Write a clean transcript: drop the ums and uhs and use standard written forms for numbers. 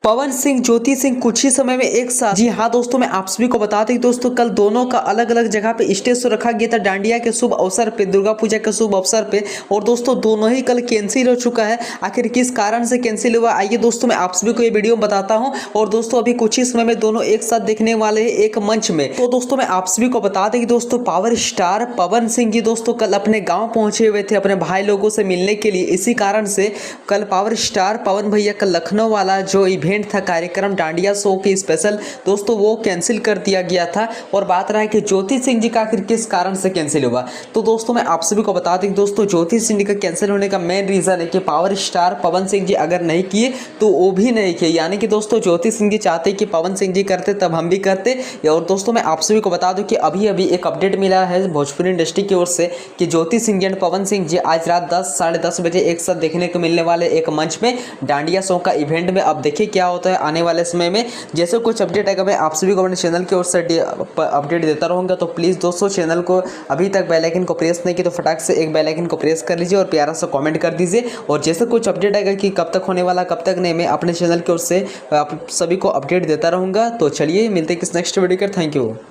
पवन सिंह, ज्योति सिंह कुछ ही समय में एक साथ। जी हाँ दोस्तों, मैं आप सभी को बता दें दोस्तों, कल दोनों का अलग अलग जगह पे स्टेज शो रखा गया था डांडिया के शुभ अवसर पे, दुर्गा पूजा के शुभ अवसर पे। और दोस्तों दोनों ही कल कैंसिल हो चुका है। आखिर किस कारण से कैंसिल हुआ, आइए दोस्तों मैं आप सभी को ये वीडियो में बताता हूँ। और दोस्तों अभी कुछ ही समय में दोनों एक साथ देखने वाले हैं एक मंच में। तो दोस्तों मैं आप सभी को बता दें कि दोस्तों पावर स्टार पवन सिंह जी दोस्तों कल अपने गाँव पहुंचे हुए थे अपने भाई लोगों से मिलने के लिए। इसी कारण से कल पावर स्टार पवन भैया का लखनऊ वाला जो इवेंट था, कार्यक्रम डांडिया शो की स्पेशल दोस्तों, वो कैंसिल कर दिया गया था। और बात रहा है कि ज्योति सिंह जी का आखिर किस कारण से कैंसिल हुआ। तो दोस्तों मैं आप सभी को बता दें दोस्तों, ज्योति सिंह जी का कैंसिल होने का मेन रीजन है कि पावर स्टार पवन सिंह जी अगर नहीं किए तो वो भी नहीं किए। यानी कि दोस्तों ज्योति सिंह जी चाहते कि पवन सिंह जी करते तब हम भी करते। और दोस्तों मैं आप सभी को बता दूं कि अभी अभी एक अपडेट मिला है भोजपुरी इंडस्ट्री की ओर से कि ज्योति सिंह जी एंड पवन सिंह जी आज रात 10 साढ़े 10 बजे एक साथ देखने को मिलने वाले एक मंच में डांडिया शो का इवेंट में। अब देखिए क्या होता है आने वाले समय में। जैसे कुछ अपडेट आएगा मैं आप सभी को अपने चैनल की ओर से अपडेट देता रहूँगा। तो प्लीज़ दोस्तों चैनल को अभी तक बेल आइकन को प्रेस नहीं किया तो फटाक से एक बेल आइकन को प्रेस कर लीजिए और प्यारा सा कमेंट कर दीजिए। और जैसे कुछ अपडेट आएगा कि कब तक होने वाला कब तक नहीं, मैं अपने चैनल की ओर से आप सभी को अपडेट देता रहूँगा। तो चलिए मिलते हैं किस नेक्स्ट वीडियो का। Thank you.